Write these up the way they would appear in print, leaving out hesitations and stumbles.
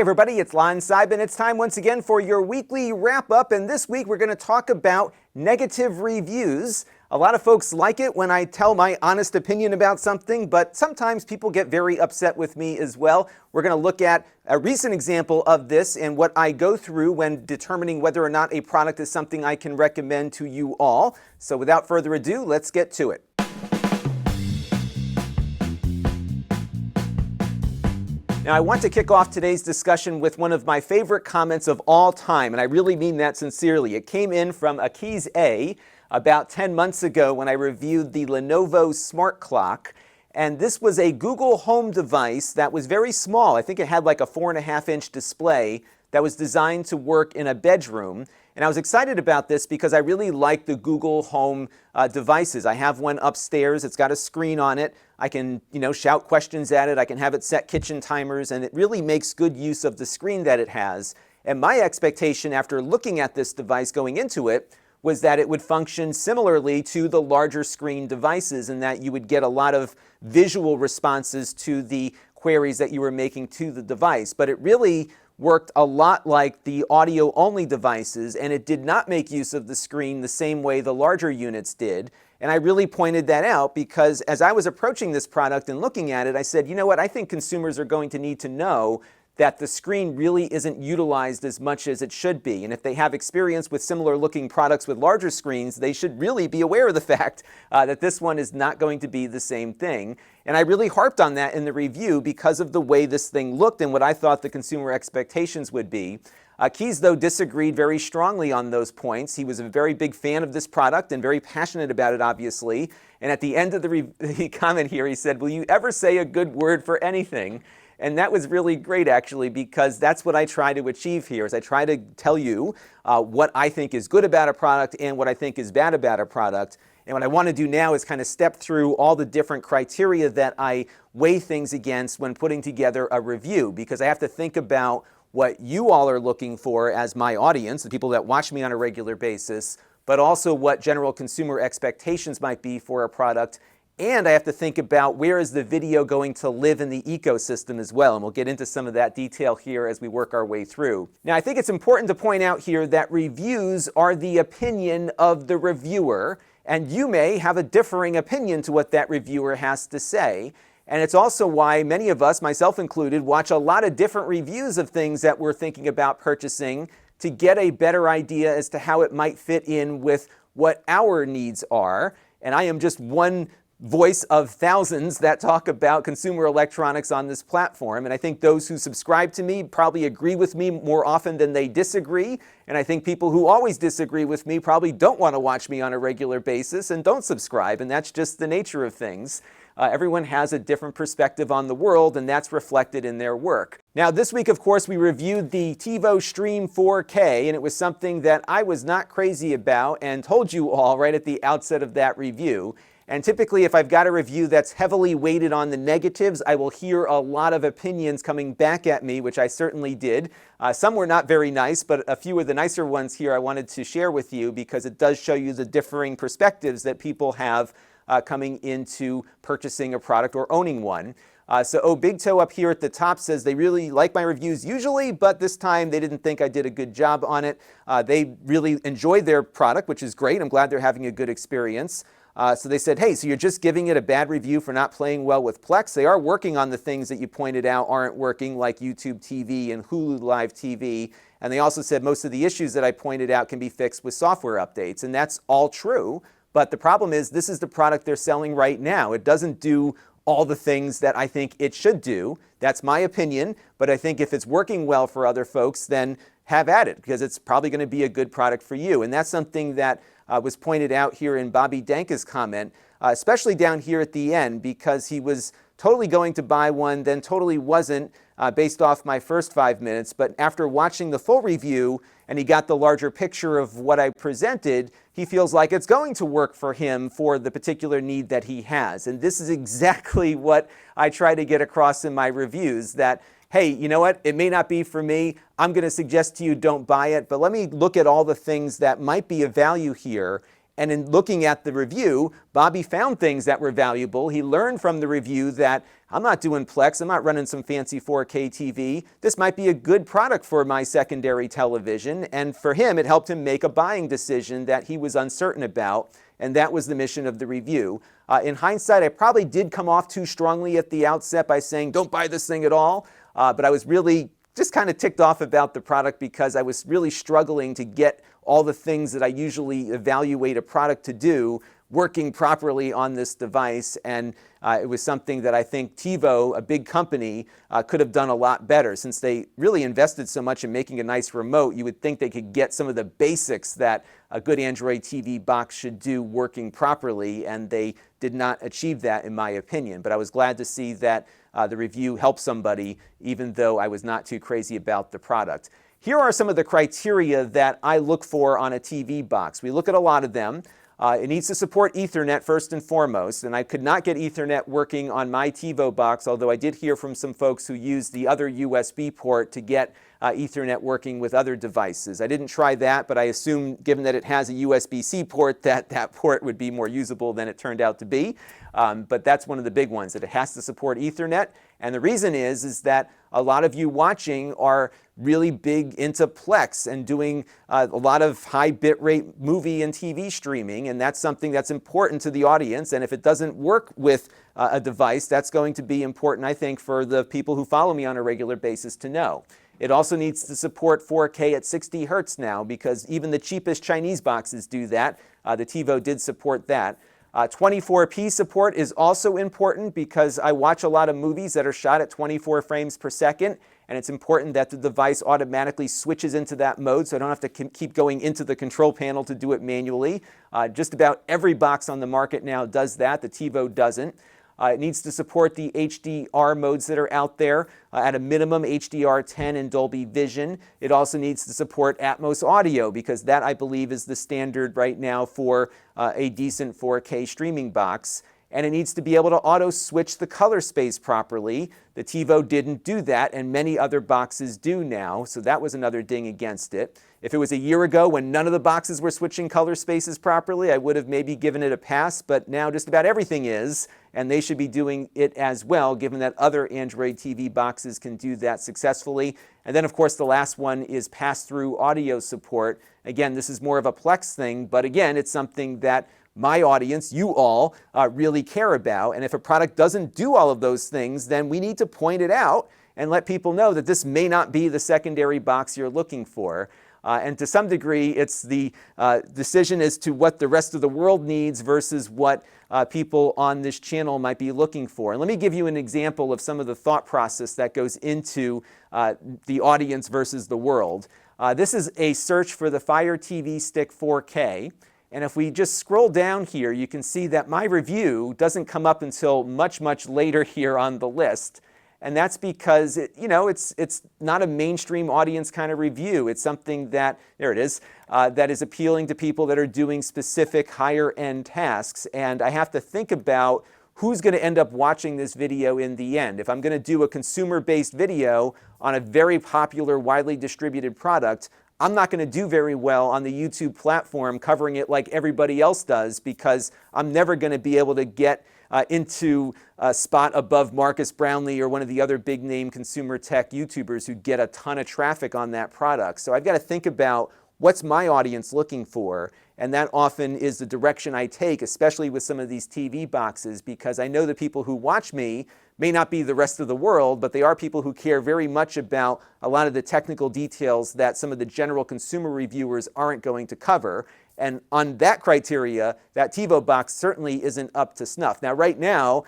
everybody, it's Lon.TV, and it's time once again for your weekly wrap-up, and this week we're going to talk about negative reviews. A lot of folks like it when I tell my honest opinion about something, but sometimes people get very upset with me as well. We're going to look at a recent example of this and what I go through when determining whether or not a product is something I can recommend to you all. So without further ado, let's get to it. Now, I want to kick off today's discussion with one of my favorite comments of all time, and I really mean that sincerely. It came in from Akiz A about 10 months ago when I reviewed the Lenovo Smart Clock, and this was a Google Home device that was very small. I think it had like a 4.5-inch display that was designed to work in a bedroom. And I was excited about this because I really like the Google Home devices. I have one upstairs. It's got a screen on it. I can, shout questions at it. I can have it set kitchen timers, and it really makes good use of the screen that it has. And my expectation after looking at this device going into it was that it would function similarly to the larger screen devices and that you would get a lot of visual responses to the queries that you were making to the device. But it really worked a lot like the audio-only devices, and it did not make use of the screen the same way the larger units did. And I really pointed that out because as I was approaching this product and looking at it, I said, you know what, I think consumers are going to need to know that the screen really isn't utilized as much as it should be. And if they have experience with similar looking products with larger screens, they should really be aware of the fact that this one is not going to be the same thing. And I really harped on that in the review because of the way this thing looked and what I thought the consumer expectations would be. Keys, though, disagreed very strongly on those points. He was a very big fan of this product and very passionate about it, obviously. And at the end of the comment here, he said, "Will you ever say a good word for anything?" And that was really great, actually, because that's what I try to achieve here, is I try to tell you what I think is good about a product and what I think is bad about a product. And what I want to do now is kind of step through all the different criteria that I weigh things against when putting together a review, because I have to think about what you all are looking for as my audience, the people that watch me on a regular basis, but also what general consumer expectations might be for a product. And I have to think about where is the video going to live in the ecosystem as well. And we'll get into some of that detail here as we work our way through. Now, I think it's important to point out here that reviews are the opinion of the reviewer, and you may have a differing opinion to what that reviewer has to say. And it's also why many of us, myself included, watch a lot of different reviews of things that we're thinking about purchasing to get a better idea as to how it might fit in with what our needs are. And I am just one voice of thousands that talk about consumer electronics on this platform. And I think those who subscribe to me probably agree with me more often than they disagree. And I think people who always disagree with me probably don't want to watch me on a regular basis and don't subscribe. And that's just the nature of things. Everyone has a different perspective on the world, and that's reflected in their work. Now, this week, of course, we reviewed the Tivo Stream 4K, and it was something that I was not crazy about and told you all right at the outset of that review. And typically, if I've got a review that's heavily weighted on the negatives, I will hear a lot of opinions coming back at me, which I certainly did. Some were not very nice, but a few of the nicer ones here I wanted to share with you because it does show you the differing perspectives that people have coming into purchasing a product or owning one. So Big Toe up here at the top says they really like my reviews usually, but this time they didn't think I did a good job on it. They really enjoyed their product, which is great. I'm glad they're having a good experience. So they said, hey, so you're just giving it a bad review for not playing well with Plex? They are working on the things that you pointed out aren't working, like YouTube TV and Hulu Live TV. And they also said most of the issues that I pointed out can be fixed with software updates. And that's all true. But the problem is this is the product they're selling right now. It doesn't do all the things that I think it should do. That's my opinion. But I think if it's working well for other folks, then have at it, because it's probably going to be a good product for you. And that's something that was pointed out here in Bobby Danka's comment, especially down here at the end, because he was totally going to buy one, then totally wasn't based off my first 5 minutes. But after watching the full review and he got the larger picture of what I presented, he feels like it's going to work for him for the particular need that he has. And this is exactly what I try to get across in my reviews, that hey, you know what, it may not be for me. I'm going to suggest to you don't buy it, but let me look at all the things that might be of value here. And in looking at the review, Bobby found things that were valuable. He learned from the review that I'm not doing Plex, I'm not running some fancy 4K TV. This might be a good product for my secondary television. And for him, it helped him make a buying decision that he was uncertain about. And that was the mission of the review. In hindsight, I probably did come off too strongly at the outset by saying, don't buy this thing at all. But I was really just kind of ticked off about the product because I was really struggling to get all the things that I usually evaluate a product to do working properly on this device. And it was something that I think Tivo, a big company, could have done a lot better. Since they really invested so much in making a nice remote, you would think they could get some of the basics that a good Android TV box should do working properly, and they did not achieve that in my opinion. But I was glad to see that the review helped somebody, even though I was not too crazy about the product. Here are some of the criteria that I look for on a TV box. We look at a lot of them. It needs to support Ethernet first and foremost, and I could not get Ethernet working on my Tivo box, although I did hear from some folks who used the other USB port to get Ethernet working with other devices. I didn't try that, but I assume, given that it has a USB-C port, that that port would be more usable than it turned out to be. But that's one of the big ones, that it has to support Ethernet. And the reason is that a lot of you watching are really big into Plex and doing a lot of high bitrate movie and TV streaming, and that's something that's important to the audience. And if it doesn't work with a device, that's going to be important, I think, for the people who follow me on a regular basis to know. It also needs to support 4K at 60 Hertz now, because even the cheapest Chinese boxes do that. The Tivo did support that. 24p support is also important because I watch a lot of movies that are shot at 24 frames per second, and it's important that the device automatically switches into that mode so I don't have to keep going into the control panel to do it manually. Just about every box on the market now does that. The Tivo doesn't. It needs to support the HDR modes that are out there, at a minimum HDR10 and Dolby Vision. It also needs to support Atmos audio because that, I believe, is the standard right now for a decent 4K streaming box. And it needs to be able to auto-switch the color space properly. The Tivo didn't do that, and many other boxes do now, so that was another ding against it. If it was a year ago when none of the boxes were switching color spaces properly, I would have maybe given it a pass, but now just about everything is, and they should be doing it as well, given that other Android TV boxes can do that successfully. And then, of course, the last one is pass-through audio support. Again, this is more of a Plex thing, but again, it's something that my audience, you all, really care about. And if a product doesn't do all of those things, then we need to point it out and let people know that this may not be the secondary box you're looking for. And to some degree, it's the decision as to what the rest of the world needs versus what people on this channel might be looking for. And let me give you an example of some of the thought process that goes into the audience versus the world. This is a search for the Fire TV Stick 4K. And if we just scroll down here, you can see that my review doesn't come up until much, much later here on the list. And that's because it's not a mainstream audience kind of review. It's something that, there it is, that is appealing to people that are doing specific higher end tasks. And I have to think about who's going to end up watching this video in the end. If I'm going to do a consumer-based video on a very popular, widely distributed product, I'm not going to do very well on the YouTube platform covering it like everybody else does, because I'm never going to be able to get into a spot above Marcus Brownlee or one of the other big name consumer tech YouTubers who get a ton of traffic on that product. So I've got to think about what's my audience looking for, and that often is the direction I take, especially with some of these TV boxes, because I know the people who watch me may not be the rest of the world, but they are people who care very much about a lot of the technical details that some of the general consumer reviewers aren't going to cover. And on that criteria, that Tivo box certainly isn't up to snuff. Now, right now,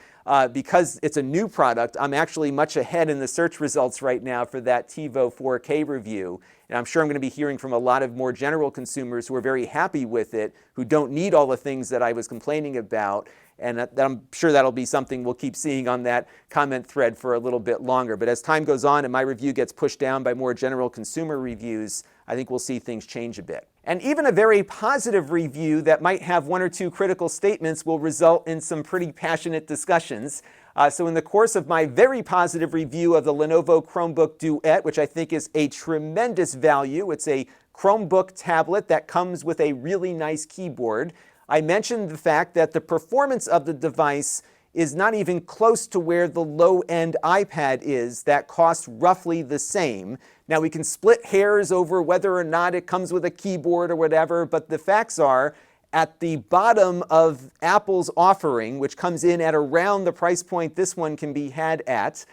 because it's a new product, I'm actually much ahead in the search results right now for that Tivo 4K review. And I'm sure I'm going to be hearing from a lot of more general consumers who are very happy with it, who don't need all the things that I was complaining about. And I'm sure that'll be something we'll keep seeing on that comment thread for a little bit longer. But as time goes on and my review gets pushed down by more general consumer reviews, I think we'll see things change a bit. And even a very positive review that might have one or two critical statements will result in some pretty passionate discussions. So in the course of my very positive review of the Lenovo Chromebook Duet, which I think is a tremendous value, it's a Chromebook tablet that comes with a really nice keyboard, I mentioned the fact that the performance of the device is not even close to where the low-end iPad is that costs roughly the same. Now, we can split hairs over whether or not it comes with a keyboard or whatever, but the facts are, at the bottom of Apple's offering, which comes in at around the price point this one can be had at,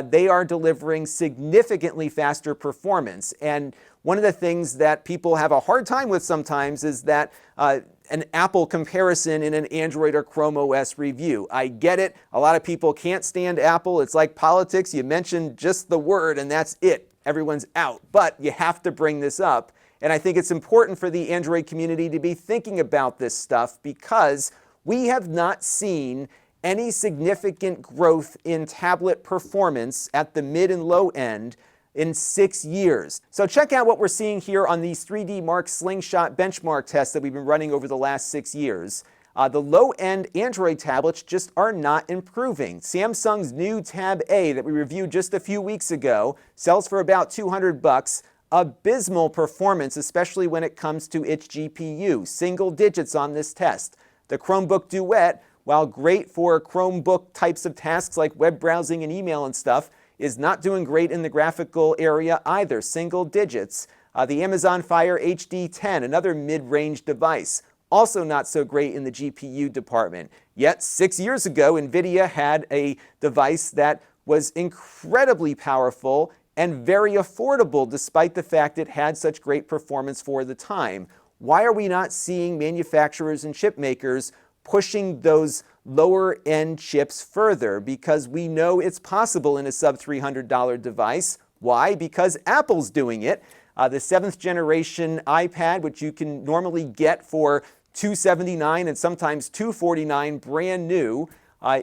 they are delivering significantly faster performance. And one of the things that people have a hard time with sometimes is that an Apple comparison in an Android or ChromeOS review. I get it. A lot of people can't stand Apple. It's like politics. You mention just the word and that's it. Everyone's out. But you have to bring this up. And I think it's important for the Android community to be thinking about this stuff because we have not seen any significant growth in tablet performance at the mid and low end in 6 years. So check out what we're seeing here on these 3D Mark Slingshot benchmark tests that we've been running over the last 6 years. The low-end Android tablets just are not improving. Samsung's new Tab A that we reviewed just a few weeks ago sells for about $200. Abysmal performance, especially when it comes to its GPU. Single digits on this test. The Chromebook Duet, while great for Chromebook types of tasks like web browsing and email and stuff, is not doing great in the graphical area either, single digits. The Amazon Fire HD 10, another mid-range device, also not so great in the GPU department. Yet 6 years ago, NVIDIA had a device that was incredibly powerful and very affordable despite the fact it had such great performance for the time. Why are we not seeing manufacturers and chip makers pushing those lower-end chips further? Because we know it's possible in a sub-$300 device. Why? Because Apple's doing it. The 7th generation iPad, which you can normally get for $279 and sometimes $249 brand new,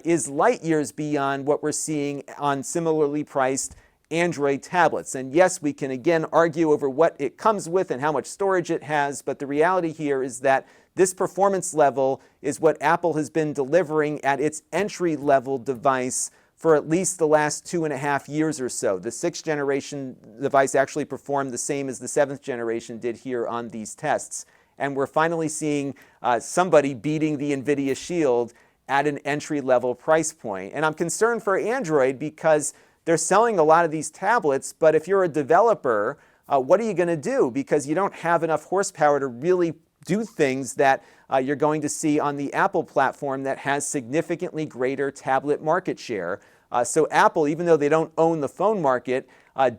is light years beyond what we're seeing on similarly priced Android tablets. And yes, we can again argue over what it comes with and how much storage it has, but the reality here is that this performance level is what Apple has been delivering at its entry-level device for at least the last 2.5 years or so. The 6th generation device actually performed the same as the 7th generation did here on these tests. And we're finally seeing somebody beating the NVIDIA Shield at an entry-level price point. And I'm concerned for Android because they're selling a lot of these tablets, but if you're a developer, what are you going to do? Because you don't have enough horsepower to really do things that you're going to see on the Apple platform that has significantly greater tablet market share. So Apple, even though they don't own the phone market,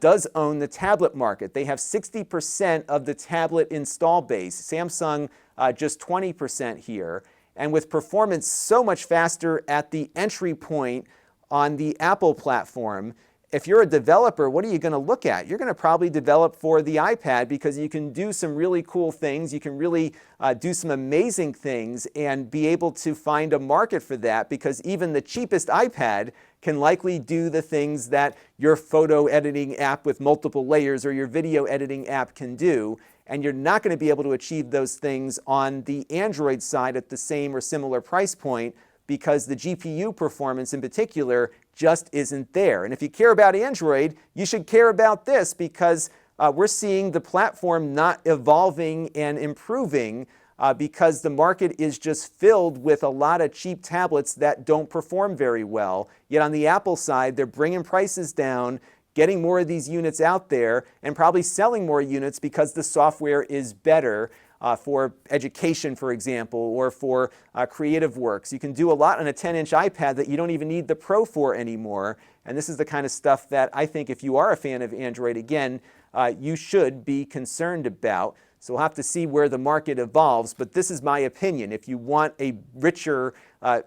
does own the tablet market. They have 60% of the tablet install base. Samsung just 20% here. And with performance so much faster at the entry point on the Apple platform, if you're a developer, what are you going to look at? You're going to probably develop for the iPad because you can do some really cool things. You can really do some amazing things and be able to find a market for that because even the cheapest iPad can likely do the things that your photo editing app with multiple layers or your video editing app can do. And you're not going to be able to achieve those things on the Android side at the same or similar price point because the GPU performance in particular just isn't there. And if you care about Android, you should care about this because we're seeing the platform not evolving and improving because the market is just filled with a lot of cheap tablets that don't perform very well. Yet on the Apple side, they're bringing prices down, getting more of these units out there, and probably selling more units because the software is better. For education, for example, or for creative works. You can do a lot on a 10-inch iPad that you don't even need the Pro for anymore. And this is the kind of stuff that I think if you are a fan of Android, again, you should be concerned about. So we'll have to see where the market evolves. But this is my opinion. If you want a richer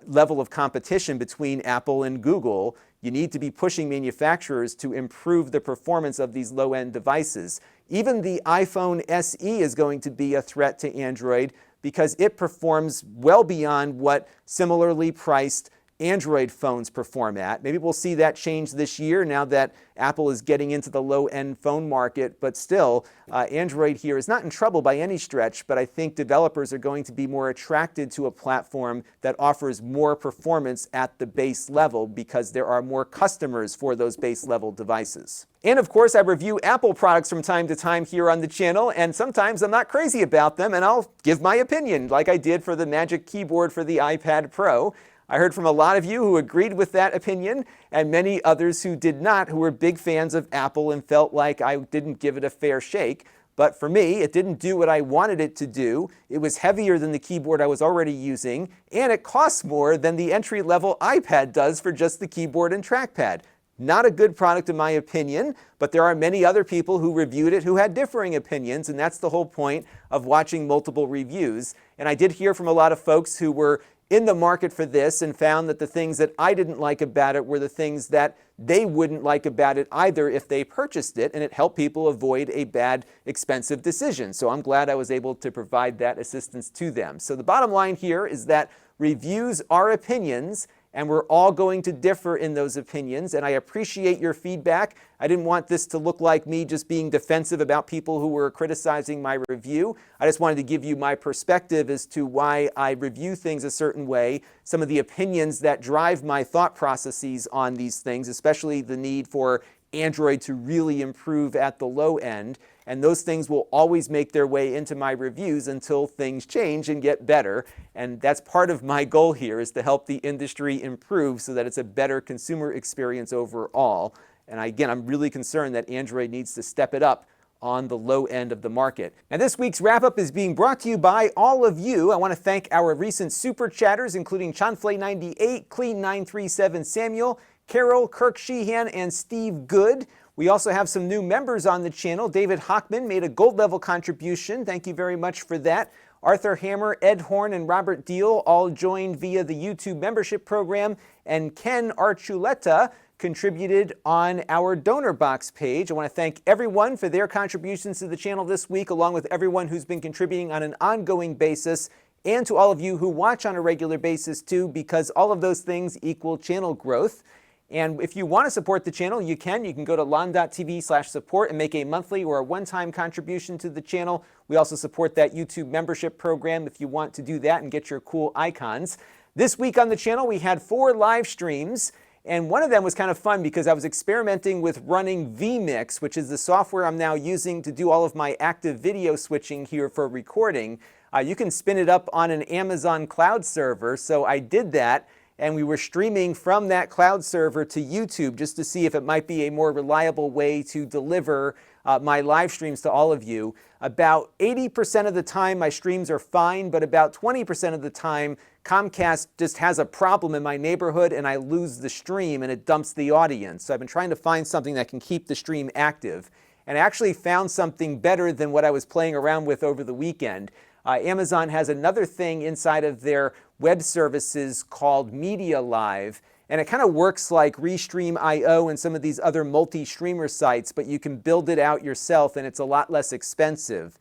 level of competition between Apple and Google, you need to be pushing manufacturers to improve the performance of these low-end devices. Even the iPhone SE is going to be a threat to Android because it performs well beyond what similarly priced Android phones perform at. Maybe we'll see that change this year now that Apple is getting into the low-end phone market, but still, Android here is not in trouble by any stretch, but I think developers are going to be more attracted to a platform that offers more performance at the base level because there are more customers for those base level devices. And of course, I review Apple products from time to time here on the channel, and sometimes I'm not crazy about them, and I'll give my opinion, like I did for the Magic Keyboard for the iPad Pro. I heard from a lot of you who agreed with that opinion and many others who did not, who were big fans of Apple and felt like I didn't give it a fair shake. But for me, it didn't do what I wanted it to do. It was heavier than the keyboard I was already using, and it costs more than the entry-level iPad does for just the keyboard and trackpad. Not a good product in my opinion, but there are many other people who reviewed it who had differing opinions, and that's the whole point of watching multiple reviews. And I did hear from a lot of folks who were in the market for this and found that the things that I didn't like about it were the things that they wouldn't like about it either if they purchased it, and it helped people avoid a bad, expensive decision. So I'm glad I was able to provide that assistance to them. So the bottom line here is that reviews are opinions, and we're all going to differ in those opinions, and I appreciate your feedback. I didn't want this to look like me just being defensive about people who were criticizing my review. I just wanted to give you my perspective as to why I review things a certain way, some of the opinions that drive my thought processes on these things, especially the need for Android to really improve at the low end. And those things will always make their way into my reviews until things change and get better. And that's part of my goal here, is to help the industry improve so that it's a better consumer experience overall. And again, I'm really concerned that Android needs to step it up on the low end of the market. And this week's wrap-up is being brought to you by all of you. I want to thank our recent super chatters, including Chanflay98, Clean937 Samuel, Carol, Kirk Sheehan, and Steve Good. We also have some new members on the channel. David Hockman made a gold level contribution. Thank you very much for that. Arthur Hammer, Ed Horn, and Robert Deal all joined via the YouTube membership program. And Ken Archuleta contributed on our donor box page. I want to thank everyone for their contributions to the channel this week, along with everyone who's been contributing on an ongoing basis, and to all of you who watch on a regular basis too, because all of those things equal channel growth. And if you want to support the channel, you can. You can go to Lon.TV/support and make a monthly or a one-time contribution to the channel. We also support that YouTube membership program if you want to do that and get your cool icons. This week on the channel, we had 4 live streams, and one of them was kind of fun because I was experimenting with running vMix, which is the software I'm now using to do all of my active video switching here for recording. You can spin it up on an Amazon cloud server, so I did that. And we were streaming from that cloud server to YouTube just to see if it might be a more reliable way to deliver my live streams to all of you. About 80% of the time my streams are fine, but about 20% of the time Comcast just has a problem in my neighborhood and I lose the stream and it dumps the audience. So I've been trying to find something that can keep the stream active. And I actually found something better than what I was playing around with over the weekend. Amazon has another thing inside of their web services called Media Live, and it kind of works like Restream.io and some of these other multi-streamer sites, but you can build it out yourself and it's a lot less expensive.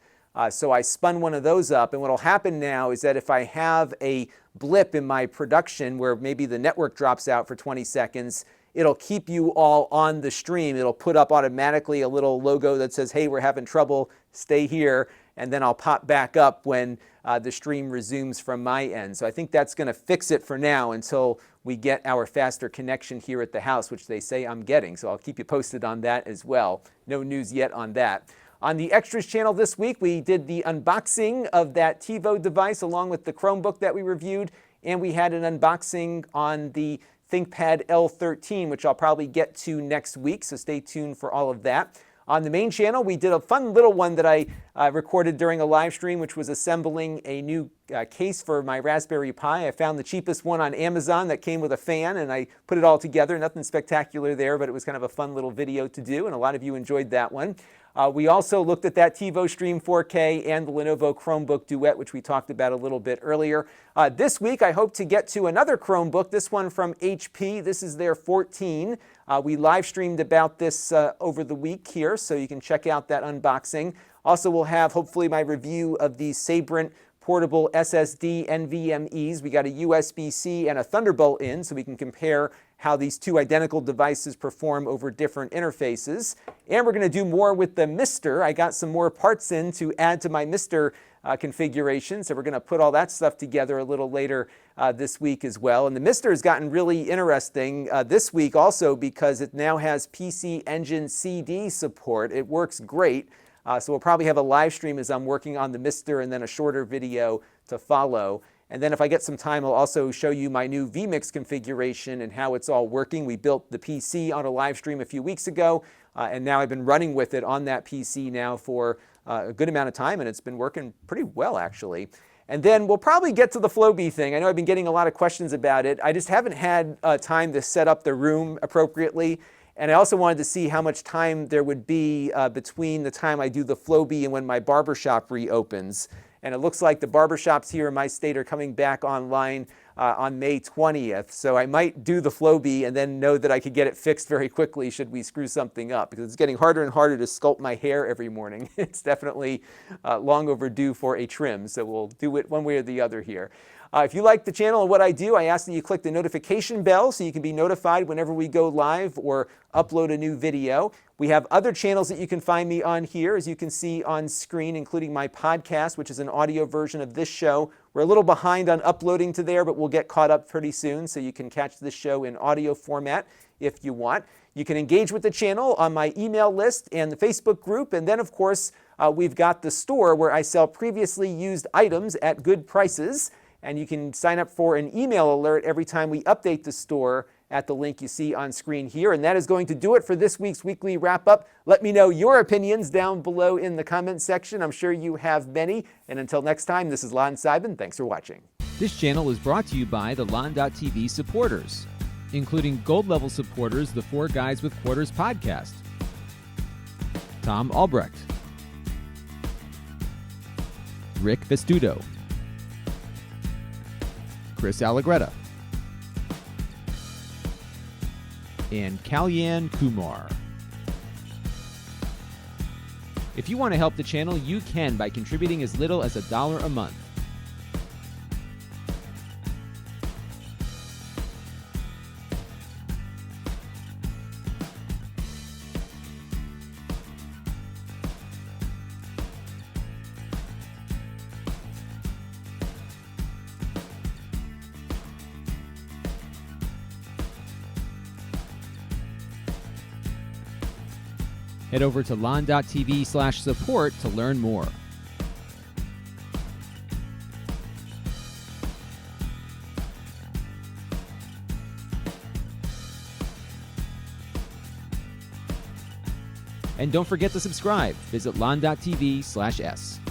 So I spun one of those up, and what will happen now is that if I have a blip in my production where maybe the network drops out for 20 seconds, it'll keep you all on the stream. It'll put up automatically a little logo that says, hey, we're having trouble, stay here, and then I'll pop back up when the stream resumes from my end. So I think that's going to fix it for now until we get our faster connection here at the house, which they say I'm getting. So I'll keep you posted on that as well. No news yet on that. On the Extras channel this week, we did the unboxing of that Tivo device along with the Chromebook that we reviewed, and we had an unboxing on the ThinkPad L13, which I'll probably get to next week, so stay tuned for all of that. On the main channel, we did a fun little one that I recorded during a live stream, which was assembling a new case for my Raspberry Pi. I found the cheapest one on Amazon that came with a fan, and I put it all together. Nothing spectacular there, but it was kind of a fun little video to do, and a lot of you enjoyed that one. We also looked at that Tivo Stream 4K and the Lenovo Chromebook Duet, which we talked about a little bit earlier. This week, I hope to get to another Chromebook, this one from HP. This is their 14. We live streamed about this over the week here, so you can check out that unboxing. Also, we'll have hopefully my review of the Sabrent portable SSD NVMEs. We got a USB-C and a Thunderbolt in, so we can compare how these two identical devices perform over different interfaces. And we're going to do more with the Mister. I got some more parts in to add to my Mister configuration, so we're going to put all that stuff together a little later this week as well. And the Mister has gotten really interesting this week also because it now has PC Engine CD support. It works great. So we'll probably have a live stream as I'm working on the Mister and then a shorter video to follow. And then if I get some time, I'll also show you my new vMix configuration and how it's all working. We built the PC on a live stream a few weeks ago, and now I've been running with it on that PC now for a good amount of time, and it's been working pretty well, actually. And then we'll probably get to the Flowbee thing. I know I've been getting a lot of questions about it. I just haven't had time to set up the room appropriately. And I also wanted to see how much time there would be between the time I do the Flowbee and when my barbershop reopens. And it looks like the barbershops here in my state are coming back online on May 20th. So I might do the Flowbee and then know that I could get it fixed very quickly should we screw something up, because it's getting harder and harder to sculpt my hair every morning. It's definitely long overdue for a trim. So we'll do it one way or the other here. If you like the channel and what I do, I ask that you click the notification bell so you can be notified whenever we go live or upload a new video. We have other channels that you can find me on here, as you can see on screen, including my podcast, which is an audio version of this show. We're a little behind on uploading to there, but we'll get caught up pretty soon, so you can catch this show in audio format if you want. You can engage with the channel on my email list and the Facebook group. And then, of course, we've got the store where I sell previously used items at good prices. And you can sign up for an email alert every time we update the store at the link you see on screen here. And that is going to do it for this week's weekly wrap-up. Let me know your opinions down below in the comments section. I'm sure you have many. And until next time, this is Lon.TV. Thanks for watching. This channel is brought to you by the Lon.TV supporters, including gold-level supporters, the 4 Guys with Quarters podcast, Tom Albrecht, Rick Vestudo, Chris Allegretta, and Kalyan Kumar. If you want to help the channel, you can by contributing as little as $1 a month. Head over to lon.tv/support to learn more. And don't forget to subscribe. Visit lon.tv/s.